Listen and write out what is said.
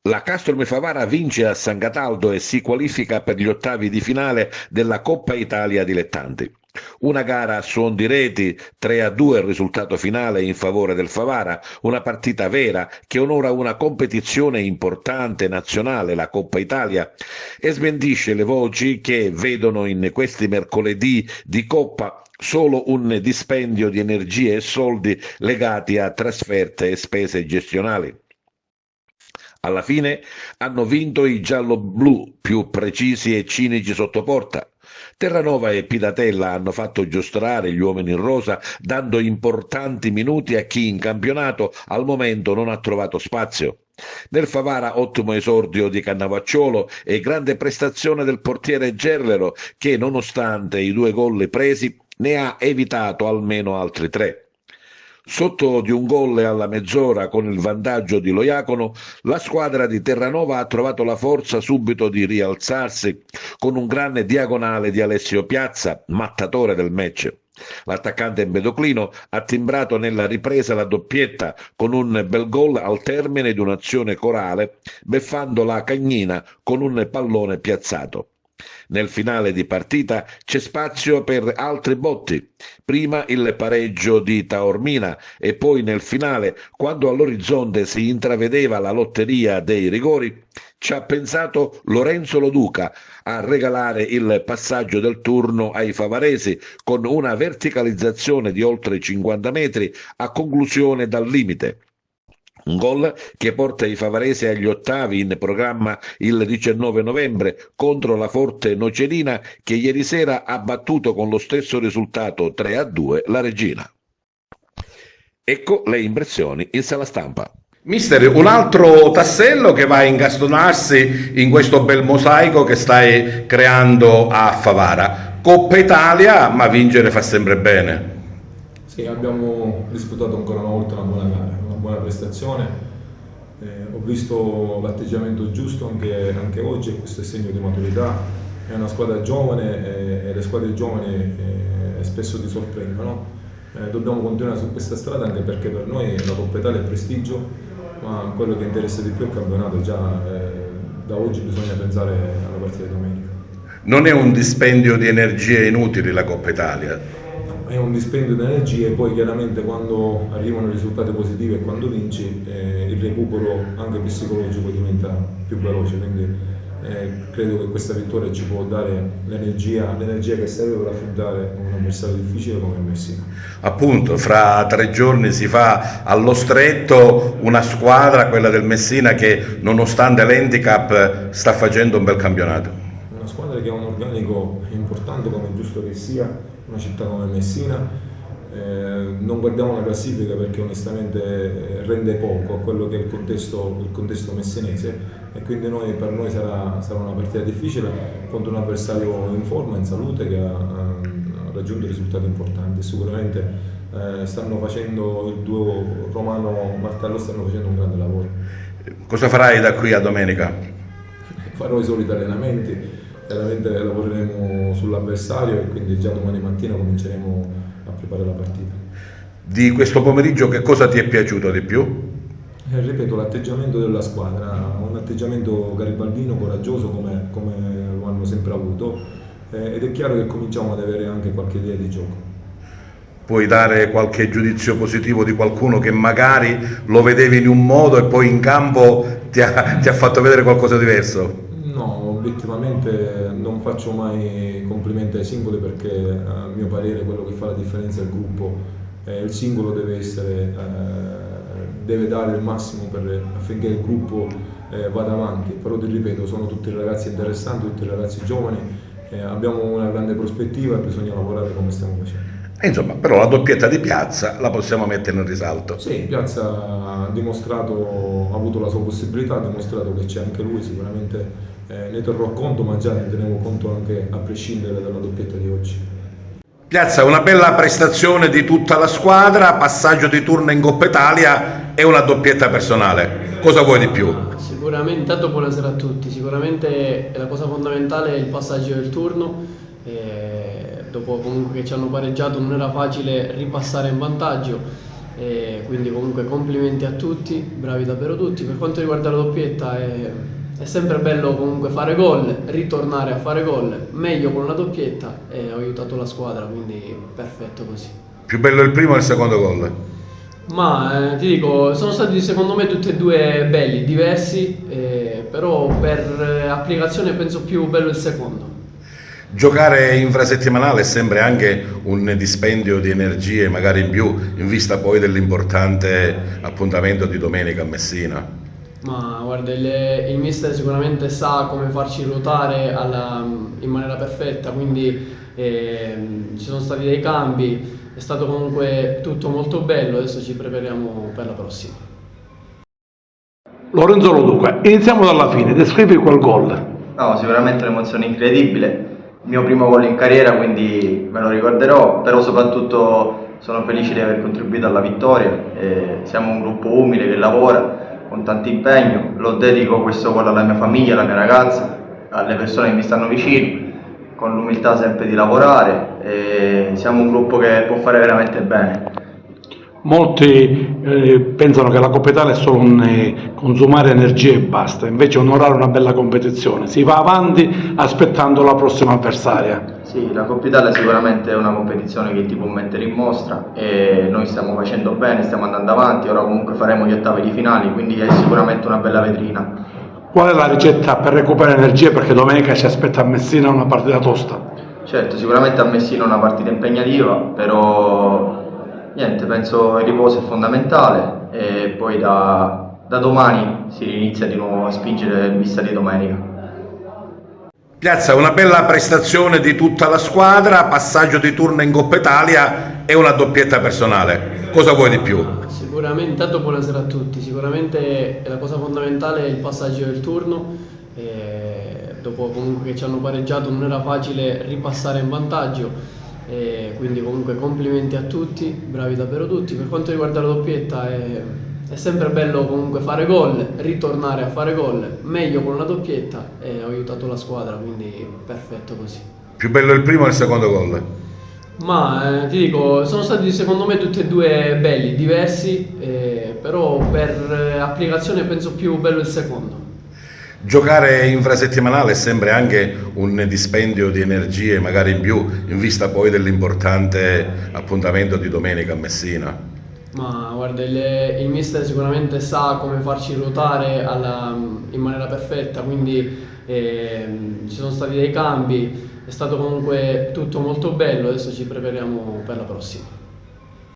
La Castor Favara vince a San Cataldo e si qualifica per gli ottavi di finale della Coppa Italia Dilettanti. Una gara a suon di reti, 3-2 il risultato finale in favore del Favara, una partita vera che onora una competizione importante nazionale, la Coppa Italia, e smentisce le voci che vedono in questi mercoledì di Coppa solo un dispendio di energie e soldi legati a trasferte e spese gestionali. Alla fine hanno vinto i giallo-blu, più precisi e cinici sotto porta. Terranova e Pidatella hanno fatto giostrare gli uomini in rosa, dando importanti minuti a chi in campionato al momento non ha trovato spazio. Nel Favara ottimo esordio di Cannavacciolo e grande prestazione del portiere Gerlero che, nonostante i 2 gol presi, ne ha evitato almeno altri 3. Sotto di un gol alla mezz'ora con il vantaggio di Loiacono, la squadra di Terranova ha trovato la forza subito di rialzarsi con un grande diagonale di Alessio Piazza, mattatore del match. L'attaccante Empedoclino ha timbrato nella ripresa la doppietta con un bel gol al termine di un'azione corale, beffando la Cagnina con un pallone piazzato. Nel finale di partita c'è spazio per altri botti, prima il pareggio di Taormina e poi nel finale, quando all'orizzonte si intravedeva la lotteria dei rigori, ci ha pensato Lorenzo Loduca a regalare il passaggio del turno ai favaresi con una verticalizzazione di oltre 50 metri a conclusione dal limite. Un gol che porta i favaresi agli ottavi in programma il 19 novembre contro la Forte Nocerina che ieri sera ha battuto con lo stesso risultato 3-2 la Regina. Ecco le impressioni in sala stampa. Mister, un altro tassello che va a incastonarsi in questo bel mosaico che stai creando a Favara. Coppa Italia, ma vincere fa sempre bene. Sì, abbiamo disputato ancora una volta una buona gara, una buona prestazione. Ho visto l'atteggiamento giusto anche oggi, questo è segno di maturità. È una squadra giovane e le squadre giovani spesso ti sorprendono. Dobbiamo continuare su questa strada anche perché per noi la Coppa Italia è prestigio, ma quello che interessa di più è il campionato. Da oggi bisogna pensare alla partita di domenica. Non è un dispendio di energie inutili la Coppa Italia. È un dispendio di energie e poi chiaramente quando arrivano i risultati positivi e quando vinci il recupero anche psicologico diventa più veloce, quindi credo che questa vittoria ci può dare l'energia che serve per affrontare un avversario difficile come il Messina. Appunto, fra 3 giorni si fa allo stretto una squadra, quella del Messina, che nonostante l'handicap sta facendo un bel campionato. Una squadra che ha un organico importante come è giusto che sia, una città come Messina. Non guardiamo la classifica perché onestamente rende poco a quello che è il contesto messinese e quindi per noi sarà una partita difficile contro un avversario in forma, in salute, che ha raggiunto risultati importanti. Sicuramente stanno facendo il duo Romano-Martello, stanno facendo un grande lavoro. Cosa farai da qui a domenica? Farò i soliti allenamenti. Chiaramente lavoreremo sull'avversario e quindi già domani mattina cominceremo a preparare la partita. Di questo pomeriggio che cosa ti è piaciuto di più? Ripeto, l'atteggiamento della squadra, un atteggiamento garibaldino, coraggioso come lo hanno sempre avuto ed è chiaro che cominciamo ad avere anche qualche idea di gioco. Puoi dare qualche giudizio positivo di qualcuno che magari lo vedevi in un modo e poi in campo ti ha fatto vedere qualcosa di diverso? No, obiettivamente non faccio mai complimenti ai singoli perché a mio parere quello che fa la differenza è il gruppo. Il singolo deve dare il massimo affinché il gruppo vada avanti, però ti ripeto, sono tutti ragazzi interessanti, tutti ragazzi giovani, abbiamo una grande prospettiva e bisogna lavorare come stiamo facendo. Insomma, però la doppietta di Piazza la possiamo mettere in risalto. Sì, Piazza ha dimostrato, ha avuto la sua possibilità, ha dimostrato che c'è anche lui, sicuramente ne terrò conto, ma già ne tenevo conto anche a prescindere dalla doppietta di oggi. Piazza, una bella prestazione di tutta la squadra, passaggio di turno in Coppa Italia e una doppietta personale. Cosa vuoi di più? Sicuramente, intanto buonasera a tutti, sicuramente la cosa fondamentale è il passaggio del turno, dopo comunque che ci hanno pareggiato non era facile ripassare in vantaggio, quindi comunque complimenti a tutti, bravi davvero tutti. Per quanto riguarda la doppietta è sempre bello comunque fare gol, ritornare a fare gol, meglio con una doppietta e ho aiutato la squadra, quindi perfetto così. Più bello il primo o il secondo gol? Ma ti dico, sono stati secondo me tutti e due belli, diversi, però per applicazione penso più bello il secondo. Giocare infrasettimanale è sempre anche un dispendio di energie magari in più in vista poi dell'importante appuntamento di domenica a Messina. Ma guarda, il mister sicuramente sa come farci ruotare in maniera perfetta, quindi ci sono stati dei cambi, è stato comunque tutto molto bello, adesso ci prepariamo per la prossima. Lorenzo Loduca, iniziamo dalla fine, descrivi quel gol. No, sicuramente un'emozione incredibile, il mio primo gol in carriera, quindi me lo ricorderò, però soprattutto sono felice di aver contribuito alla vittoria. Siamo un gruppo umile che lavora con tanto impegno, lo dedico questo gol alla mia famiglia, alla mia ragazza, alle persone che mi stanno vicino, con l'umiltà sempre di lavorare. Siamo un gruppo che può fare veramente bene. Molti pensano che la Coppa Italia è solo un consumare energie e basta, invece onorare una bella competizione, si va avanti aspettando la prossima avversaria. Sì, la Coppa Italia sicuramente è una competizione che ti può mettere in mostra e noi stiamo facendo bene, stiamo andando avanti, ora comunque faremo gli ottavi di finale, quindi è sicuramente una bella vetrina. Qual è la ricetta per recuperare energie, perché domenica ci aspetta a Messina una partita tosta? Certo, sicuramente a Messina è una partita impegnativa, però niente, penso il riposo è fondamentale e poi da domani si inizia di nuovo a spingere in vista di domenica. Piazza, una bella prestazione di tutta la squadra, passaggio di turno in Coppa Italia e una doppietta personale. Cosa vuoi di più? Sicuramente, intanto buonasera a tutti, sicuramente la cosa fondamentale è il passaggio del turno, dopo comunque che ci hanno pareggiato non era facile ripassare in vantaggio, quindi comunque complimenti a tutti, bravi davvero tutti. Per quanto riguarda la doppietta è sempre bello comunque fare gol, ritornare a fare gol, meglio con una doppietta e ho aiutato la squadra, quindi perfetto così. Più bello il primo o il secondo gol? Ma ti dico, sono stati secondo me tutti e due belli, diversi, però per applicazione penso più bello il secondo. Giocare infrasettimanale è sempre anche un dispendio di energie magari in più in vista poi dell'importante appuntamento di domenica a Messina. Ma guarda, il mister sicuramente sa come farci ruotare in maniera perfetta, quindi ci sono stati dei cambi, è stato comunque tutto molto bello, adesso ci prepariamo per la prossima.